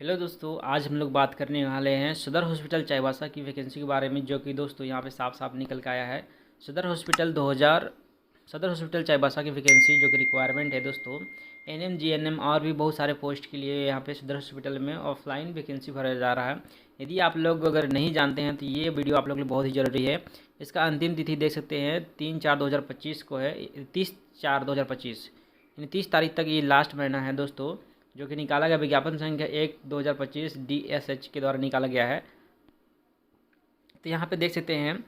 Hello दोस्तों, आज हम लोग बात करने वाले हैं सदर हॉस्पिटल चाईबासा की वैकेंसी के बारे में, जो कि दोस्तों यहाँ पे साफ साफ निकल के आया है। सदर हॉस्पिटल चाईबासा की वैकेंसी जो कि रिक्वायरमेंट है दोस्तों, एनएम जीएनएम और भी बहुत सारे पोस्ट के लिए यहाँ पे सदर हॉस्पिटल में ऑफलाइन वैकेंसी भरा जा रहा है। यदि आप लोग अगर नहीं जानते हैं तो ये वीडियो आप लोग के लिए बहुत ही ज़रूरी है। इसका अंतिम तिथि देख सकते हैं 3/4/2025 को है, 30/4/2025, यानी 30 तारीख तक ये लास्ट महीना है दोस्तों, जो कि निकाला गया विज्ञापन संख्या 1/2025 DSH के द्वारा निकाला गया है। तो यहाँ पे देख सकते हैं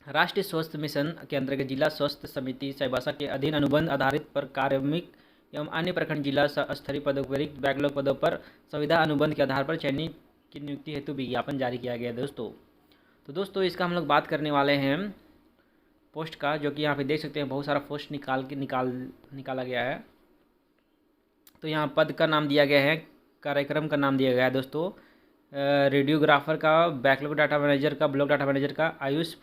राष्ट्रीय स्वास्थ्य मिशन के अंतर्गत जिला स्वास्थ्य समिति चाईबासा के अधीन अनुबंध आधारित पर कार्मिक एवं अन्य प्रखंड जिला स्तरीय पदों पर बैकलॉग पदों पर संविदा अनुबंध के आधार पर चयनित की नियुक्ति हेतु विज्ञापन जारी किया गया है दोस्तों। तो दोस्तों इसका हम लोग बात करने वाले हैं पोस्ट का, जो कि यहाँ पे देख सकते हैं बहुत सारा पोस्ट निकाला गया है। तो यहाँ पद का नाम दिया गया है, कार्यक्रम का नाम दिया गया है दोस्तों, रेडियोग्राफर का, बैकलॉग डाटा मैनेजर का, ब्लॉक डाटा मैनेजर का, आयुष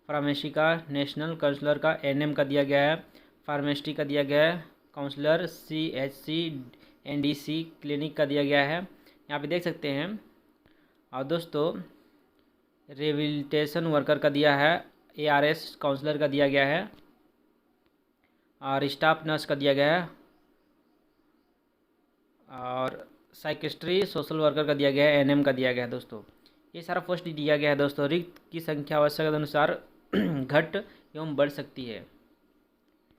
फार्मेसी का, नेशनल काउंसलर का, एनएम का दिया गया है, फार्मेसी का दिया गया है, काउंसलर, CHC NDC क्लिनिक का दिया गया है, यहाँ पे देख सकते हैं। और दोस्तों रिहेबिलिटेशन वर्कर का दिया है, ARS काउंसलर का दिया गया है, और स्टाफ नर्स का दिया गया है, और साइकेस्ट्री सोशल वर्कर का दिया गया है, NM का दिया गया है दोस्तों। ये सारा पोस्ट दिया गया है दोस्तों। रिक्त की संख्या आवश्यकता अनुसार घट एवं बढ़ सकती है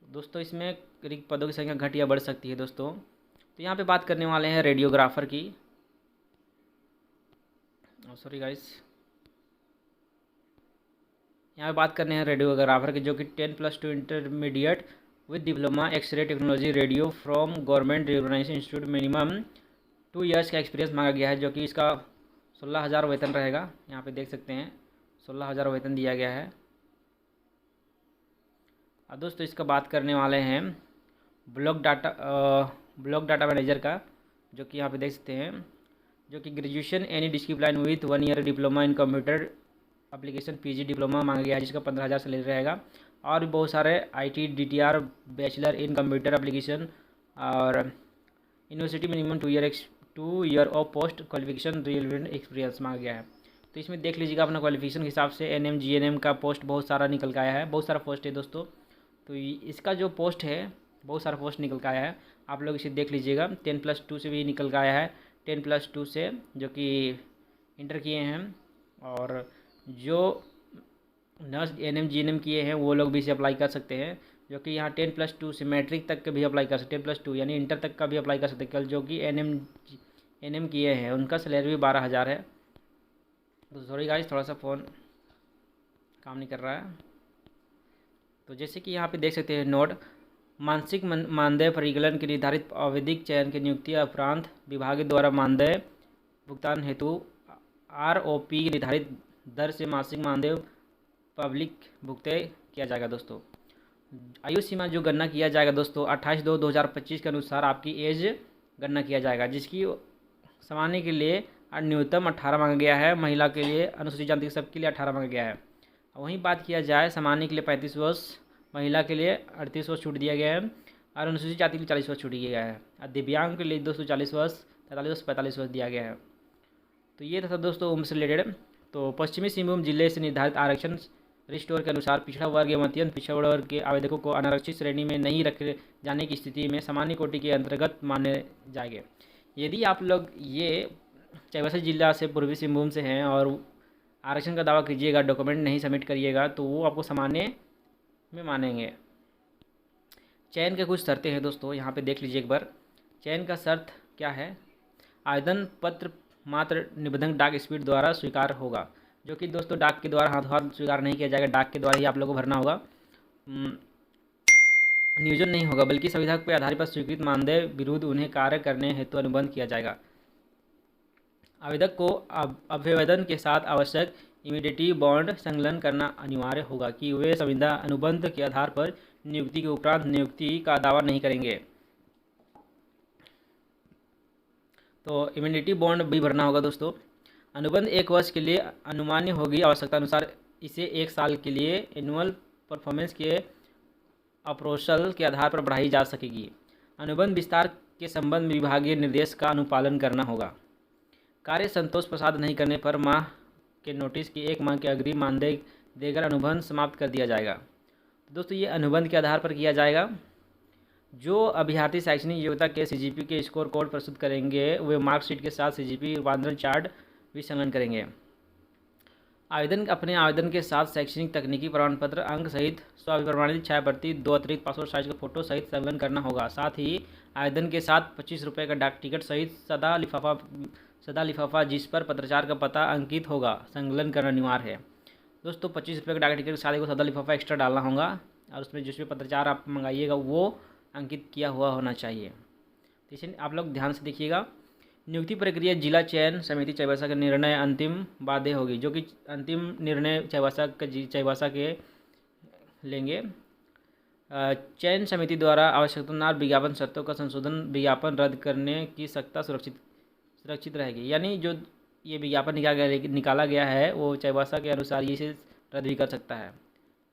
दोस्तों। इसमें रिक्त पदों की संख्या घट या बढ़ सकती है दोस्तों। तो यहाँ पे बात करने वाले हैं रेडियोग्राफर की, सॉरी गाइस, यहाँ पे बात करने हैं रेडियोग्राफर की, जो कि 10+2 intermediate with diploma x-ray technology radio from government recognised institute, minimum 2 years का एक्सपीरियंस मांगा गया है, जो कि इसका 16,000 वेतन रहेगा। यहाँ पे देख सकते हैं 16,000 वेतन दिया गया है। और दोस्तों इसका बात करने वाले हैं ब्लॉक डाटा मैनेजर का, जो कि यहाँ पे देख सकते हैं, जो कि graduation any discipline with 1 year diploma in computer application PG diploma मांगा गया है, जिसका 15,000 सैलरी रहेगा। और भी बहुत सारे IT DTR bachelor in computer application और university minimum 2 year of post qualification relevant experience मांगा गया है। तो इसमें देख लीजिएगा अपना क्वालिफिकेशन के हिसाब से NM GNM का पोस्ट बहुत सारा निकल के आया है, बहुत सारा पोस्ट है दोस्तों। तो इसका जो पोस्ट है बहुत सारा पोस्ट निकल के आया है, आप लोग इसे देख लीजिएगा। 10+2 से भी निकल के आया है, 10+2 से जो कि इंटर किए हैं, और जो नर्स NM GNM किए हैं वो लोग भी इसे अप्लाई कर सकते हैं, जो कि यहाँ 10+2 से मैट्रिक तक के भी अप्लाई कर सकते हैं, 10+2 यानी इंटर तक का भी अप्लाई कर सकते हैं। कल जो कि NM किए हैं उनका सैलरी भी 12,000 है। तो सॉरी गाइस, थोड़ा सा फ़ोन काम नहीं कर रहा है। तो जैसे कि यहाँ पे देख सकते हैं नोट, मानसिक मानदेय परिकलन के निर्धारित आवधिक चयन की नियुक्ति उपरांत विभाग द्वारा मानदेय भुगतान हेतु ROP निर्धारित दर से मासिक मानदेय पब्लिक भुगतान किया जाएगा दोस्तों। आयु सीमा जो गणना किया जाएगा दोस्तों 28/2/2025 के अनुसार आपकी एज गणना किया जाएगा, जिसकी सामान्य के लिए न्यूनतम 18 मांगा गया है, महिला के लिए अनुसूचित जाति सबके लिए 18 मांगा गया है। वहीं बात किया जाए सामान्य के लिए 35 वर्ष, महिला के लिए 38 वर्ष छूट दिया गया है, और अनुसूचित जाति के लिए 40 वर्ष छूट दिया गया है, और दिव्यांग के लिए 240 वर्ष, 43 वर्ष, 45 वर्ष दिया गया है। तो ये था दोस्तों उम्र से रिलेटेड। तो पश्चिमी सिंहभूम जिले से निर्धारित आरक्षण रिस्टोर के अनुसार पिछड़ा वर्ग एवं अत्यंत पिछड़ा वर्ग के आवेदकों को अनारक्षित श्रेणी में नहीं रखे जाने की स्थिति में सामान्य कोटि के अंतर्गत माने जाएंगे। यदि आप लोग ये चाईबासा जिला से पूर्वी सिंहभूम से हैं और आरक्षण का दावा कीजिएगा, डॉक्यूमेंट नहीं सबमिट करिएगा, तो वो आपको सामान्य में मानेंगे। चयन के कुछ शर्तें हैं दोस्तों, यहाँ पे देख लीजिए एक बार। चयन का शर्त क्या है? आवेदन पत्र मात्र निबंधक डाक स्पीड द्वारा स्वीकार होगा, जो कि दोस्तों डाक के द्वारा हाथों हाथ स्वीकार नहीं किया जाएगा, डाक के द्वारा ही आप लोगों को भरना होगा। नियोजन नहीं होगा, बल्कि संविदा के आधार पर स्वीकृत मानदेय विरुद्ध उन्हें कार्य करने हेतु अनुबंध किया जाएगा। आवेदक को अभ्यवेदन के साथ आवश्यक इमीडिएटी बॉन्ड संलग्न करना अनिवार्य होगा कि वे संविदा अनुबंध के आधार पर नियुक्ति के उपरांत नियुक्ति का दावा नहीं करेंगे। तो इम्यूनिटी बॉन्ड भी भरना होगा दोस्तों। अनुबंध 1 वर्ष के लिए अनुमान्य होगी, आवश्यकता अनुसार इसे 1 साल के लिए एनुअल परफॉर्मेंस के अप्रोचल के आधार पर बढ़ाई जा सकेगी। अनुबंध विस्तार के संबंध में विभागीय निर्देश का अनुपालन करना होगा। कार्य संतोष प्रसाद नहीं करने पर माह के नोटिस की 1 माह के अग्रिम मानदेय देकर अनुबंध समाप्त कर दिया जाएगा। तो दोस्तों, ये अनुबंध के आधार पर किया जाएगा। जो अभ्यर्थी शैक्षणिक योग्यता के सीजीपी के स्कोर कोड प्रस्तुत करेंगे वे मार्कशीट के साथ सीजीपी रूपांतरण चार्ट भी संलग्न करेंगे। अपने आवेदन के साथ शैक्षणिक तकनीकी प्रमाण पत्र अंक सहित स्वअभिप्रमाणित छाया प्रति 2 अतिरिक्त पासपोर्ट साइज का फोटो सहित संलग्न करना होगा। साथ ही आवेदन के साथ 25 रुपये का डाक टिकट सहित सादा लिफाफा जिस पर पत्राचार का पता अंकित होगा संलग्न करना अनिवार्य है। दोस्तों, 25 रुपये का डाक टिकट के साथ सादा लिफाफा एक्स्ट्रा डालना होगा और उसमें जिसमें पत्राचार आप मंगाइएगा वो अंकित किया हुआ होना चाहिए। तो इसे आप लोग ध्यान से देखिएगा। नियुक्ति प्रक्रिया जिला चयन समिति चाईबासा का निर्णय अंतिम बाध्य होगी, जो कि अंतिम निर्णय चाईबासा के लेंगे। चयन समिति द्वारा आवश्यकतानुसार विज्ञापन शर्तों का संशोधन विज्ञापन रद्द करने की सत्ता सुरक्षित रहेगी। यानी जो ये विज्ञापन निकाला गया है वो चाईबासा के अनुसार इसे रद्द भी कर सकता है।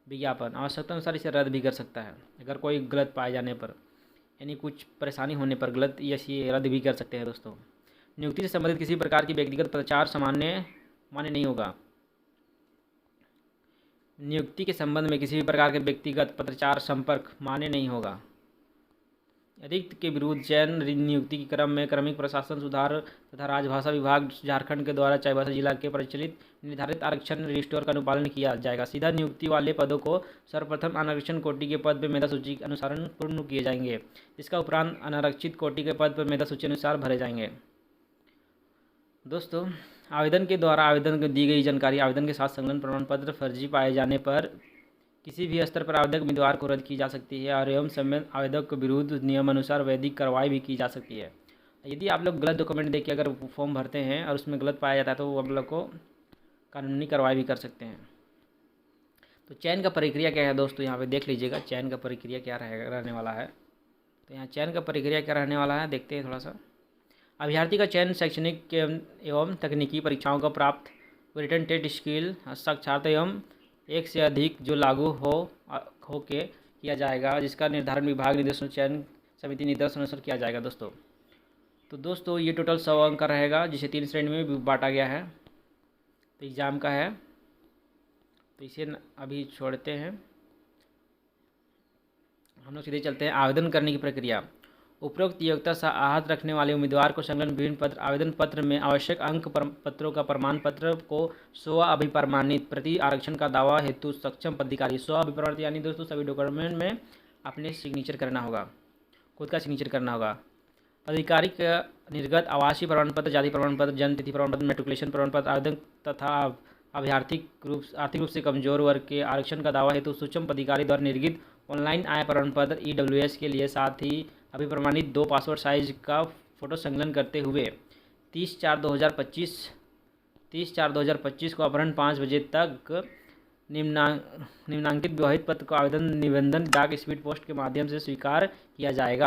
विज्ञापन आवश्यकता अनुसार इसे रद्द भी कर सकता है अगर कोई गलत पाए जाने पर, यानी कुछ परेशानी होने पर गलत ये रद्द भी कर सकते हैं। दोस्तों, नियुक्ति से संबंधित किसी प्रकार की व्यक्तिगत प्रचार मान्य नहीं होगा। नियुक्ति के संबंध में किसी भी प्रकार के व्यक्तिगत पत्रचार संपर्क मान्य नहीं होगा। रिक्त के विरुद्ध चयन नियुक्ति के क्रम में क्रमिक प्रशासन सुधार तथा राजभाषा विभाग झारखंड के द्वारा चाईबासा जिला के प्रचलित निर्धारित आरक्षण रजिस्टर का अनुपालन किया जाएगा। सीधा नियुक्ति वाले पदों को सर्वप्रथम अनारक्षण कोटि के पद पर मेधा सूची के अनुसार पूर्ण किए जाएंगे। इसका उपरांत अनारक्षित कोटि के पद पर मेधा सूची अनुसार भरे जाएंगे। दोस्तों, आवेदन के द्वारा आवेदन को दी गई जानकारी आवेदन के साथ संलग्न प्रमाण पत्र फर्जी पाए जाने पर किसी भी स्तर पर आवेदक उम्मीदवार को रद्द की जा सकती है और एवं संबंधित आवेदक के विरुद्ध नियमानुसार वैधिक कार्रवाई भी की जा सकती है। यदि आप लोग गलत डॉक्यूमेंट देके अगर फॉर्म भरते हैं और उसमें गलत पाया जाता है तो वो आप लोग को कानूनी कार्रवाई भी कर सकते हैं। तो चयन का प्रक्रिया क्या है दोस्तों, यहाँ पे देख लीजिएगा चयन का प्रक्रिया क्या रहने वाला है। तो यहाँ चयन का प्रक्रिया क्या रहने वाला है देखते हैं थोड़ा सा। अभ्यर्थी का चयन शैक्षणिक एवं तकनीकी परीक्षाओं का प्राप्त रिटन टेस्ट स्किल साक्षात्कार एवं एक से अधिक जो लागू हो के किया जाएगा, जिसका निर्धारण विभाग निर्देशन चयन समिति निर्देश अनुसार किया जाएगा। दोस्तों ये टोटल 100 अंक का रहेगा, जिसे 3 श्रेणी में बांटा गया है। तो एग्ज़ाम का है, तो इसे अभी छोड़ते हैं, हम लोग सीधे चलते हैं आवेदन करने की प्रक्रिया। उपरोक्त योग्यता से आहत रखने वाले उम्मीदवार को संलग्न विभिन्न पत्र आवेदन पत्र में आवश्यक अंक पत्रों का प्रमाण पत्र को स्व अभिप्रमाणित प्रति आरक्षण का दावा हेतु सक्षम पदाधिकारी स्व अभिप्रमाणित यानी दोस्तों सभी डॉक्यूमेंट में अपने सिग्नेचर करना होगा, खुद का सिग्नेचर करना होगा। आधिकारिक निर्गत आवासीय प्रमाण पत्र, जाति प्रमाण पत्र, जन्म तिथि प्रमाण पत्र, मेट्रिकुलेशन प्रमाण पत्र, आवेदन तथा आर्थिक रूप से कमजोर वर्ग के आरक्षण का दावा हेतु सूक्ष्म पदाधिकारी द्वारा निर्गत ऑनलाइन आय प्रमाण पत्र EWS के लिए, साथ ही अभिप्रमाणित 2 पासपोर्ट साइज का फोटो संलग्न करते हुए 30/4/2025 को अपराह्न 5 बजे तक निम्नांकित विवाहित पत्र को आवेदन निबंधन डाक स्पीड पोस्ट के माध्यम से स्वीकार किया जाएगा।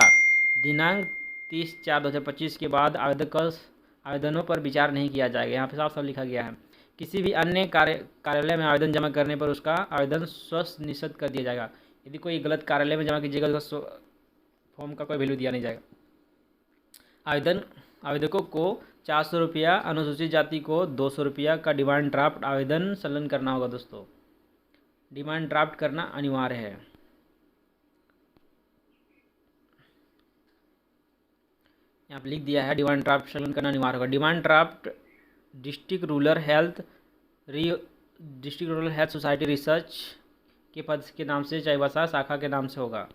दिनांक 30/4/2025 के बाद आवेदनों पर विचार नहीं किया जाएगा। यहाँ पे साफ लिखा गया है। किसी भी अन्य कार्यालय में आवेदन जमा करने पर उसका आवेदन स्वतः निषिद्ध कर दिया जाएगा। यदि कोई गलत कार्यालय में जमा कीजिएगा तो फॉर्म का कोई वैल्यू दिया नहीं जाएगा। आवेदकों को 400 रुपया, अनुसूचित जाति को 200 रुपया का डिमांड ड्राफ्ट आवेदन संलग्न करना होगा। दोस्तों, डिमांड ड्राफ्ट करना अनिवार्य है। यहाँ पर लिख दिया है डिमांड ड्राफ्ट संलग्न करना अनिवार्य होगा। Demand draft district rural health society research के पद के नाम से चाईबासा शाखा के नाम से होगा।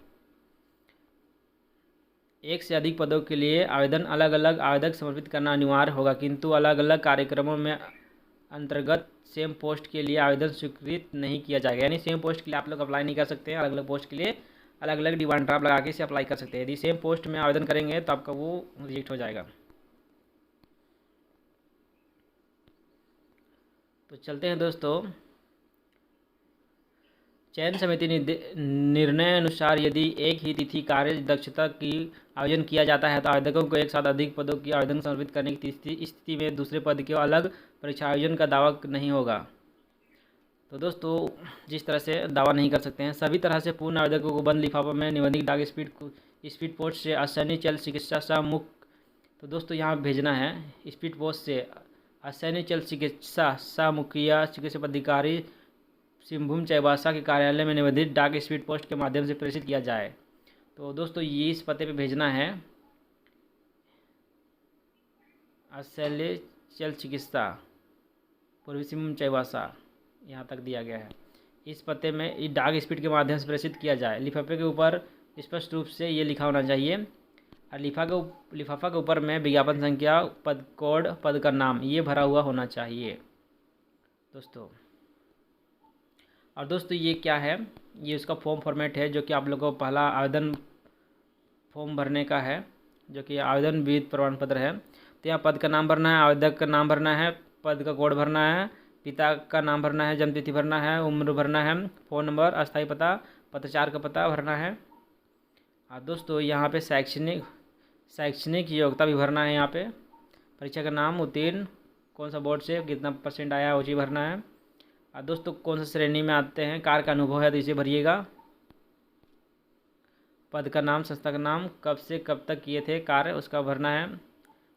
1 से अधिक पदों के लिए आवेदन अलग अलग आवेदक समर्पित करना अनिवार्य होगा, किंतु अलग अलग कार्यक्रमों में अंतर्गत सेम पोस्ट के लिए आवेदन स्वीकृत नहीं किया जाएगा। यानी सेम पोस्ट के लिए आप लोग अप्लाई नहीं कर सकते हैं, अलग अलग पोस्ट के लिए अलग अलग डिमांड ड्राफ्ट लगा के इसे अप्लाई कर सकते हैं। यदि सेम पोस्ट में आवेदन करेंगे तो आपका वो रिजेक्ट हो जाएगा। तो चलते हैं दोस्तों, चयन समिति निर्णय अनुसार यदि एक ही तिथि कार्य दक्षता की आयोजन किया जाता है तो आवेदकों को एक साथ अधिक पदों की आवेदन समर्पित करने की स्थिति में दूसरे पद के अलग परीक्षा आयोजन का दावा नहीं होगा। तो दोस्तों जिस तरह से दावा नहीं कर सकते हैं, सभी तरह से पूर्ण आवेदकों को बंद लिफाफा में निबंधित डाक स्पीड पोस्ट से असैनिक चल चिकित्सा समुख। तो दोस्तों यहाँ भेजना है स्पीड पोस्ट से असैनिक चल चिकित्सा समुखिया चिकित्सा पदाधिकारी सिंहभूम चाईबासा के कार्यालय में निवेदित डाक स्पीड पोस्ट के माध्यम से प्रेषित किया जाए। तो दोस्तों ये इस पते पे भेजना है असैनिक चल चिकित्सा पूर्वी सिंहभूम चाईबासा, यहाँ तक दिया गया है। इस पते में इस डाक स्पीड के माध्यम से प्रेषित किया जाए। लिफाफे के ऊपर स्पष्ट रूप से ये लिखा होना चाहिए और लिफाफा के ऊपर में विज्ञापन संख्या, पद कोड, पद का नाम ये भरा हुआ होना चाहिए दोस्तों। और दोस्तों ये क्या है, ये उसका फॉर्म फॉर्मेट है जो कि आप लोगों को पहला आवेदन फॉर्म भरने का है, जो कि आवेदन विधि प्रमाण पत्र है। तो यहाँ पद का नाम भरना है, आवेदक का नाम भरना है, पद का कोड भरना है, पिता का नाम भरना है, जन्मतिथि भरना है, उम्र भरना है, फ़ोन नंबर, अस्थायी पता, पत्राचार का पता भरना है। और दोस्तों यहाँ पे शैक्षणिक योग्यता भी भरना है। यहाँ पे परीक्षा का नाम, उत्तीर्ण कौन सा बोर्ड से, कितना % आया वो चीज़ भरना है। और दोस्तों कौन सा श्रेणी में आते हैं, कार्य का अनुभव है तो इसे भरिएगा। पद का नाम, संस्था का नाम, कब से कब तक किए थे कार्य उसका भरना है।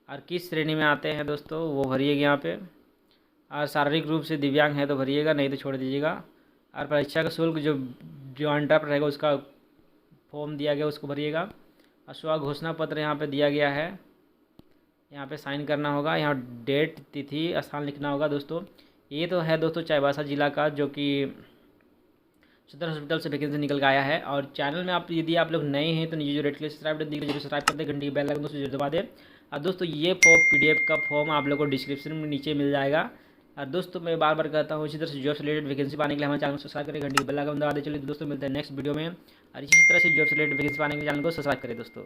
और किस श्रेणी में आते हैं दोस्तों वो भरिएगा यहाँ पे। और शारीरिक रूप से दिव्यांग है तो भरिएगा, नहीं तो छोड़ दीजिएगा। और परीक्षा का शुल्क जो अंडर पर रहेगा उसका फॉर्म दिया गया उसको भरिएगा। और स्व घोषणा पत्र यहाँ पे दिया गया है, यहाँ पे साइन करना होगा। यहाँ डेट, तिथि, स्थान लिखना होगा दोस्तों। ये तो है दोस्तों चाईबासा जिला का, जो कि सदर हॉस्पिटल से वैकेंसी निकल के आया है। और चैनल में आप यदि आप लोग नए हैं तो नीचे जो रेड कलर सब्सक्राइब जरूर सब्सक्राइब कर दे, घंटी की बेल आइकन दोस्तों जरूर दबा दे। और दोस्तों ये PDF का फॉर्म आप लोगों को डिस्क्रिप्शन में नीचे मिल जाएगा। और दोस्तों मैं बार बार कहता हूँ इसी तरह से जॉब से रिलेटेड वैकेंसी पाने के लिए हमारे चैनल को सब्सक्राइब करें, घंटी की बेल आइकन दबा दे। चलिए दोस्तों मिलते हैं नेक्स्ट वीडियो में। और इसी तरह से जॉब से रिलेटेड वैकेंसी पाने के लिए चैनल को सब्सक्राइब करें दोस्तों।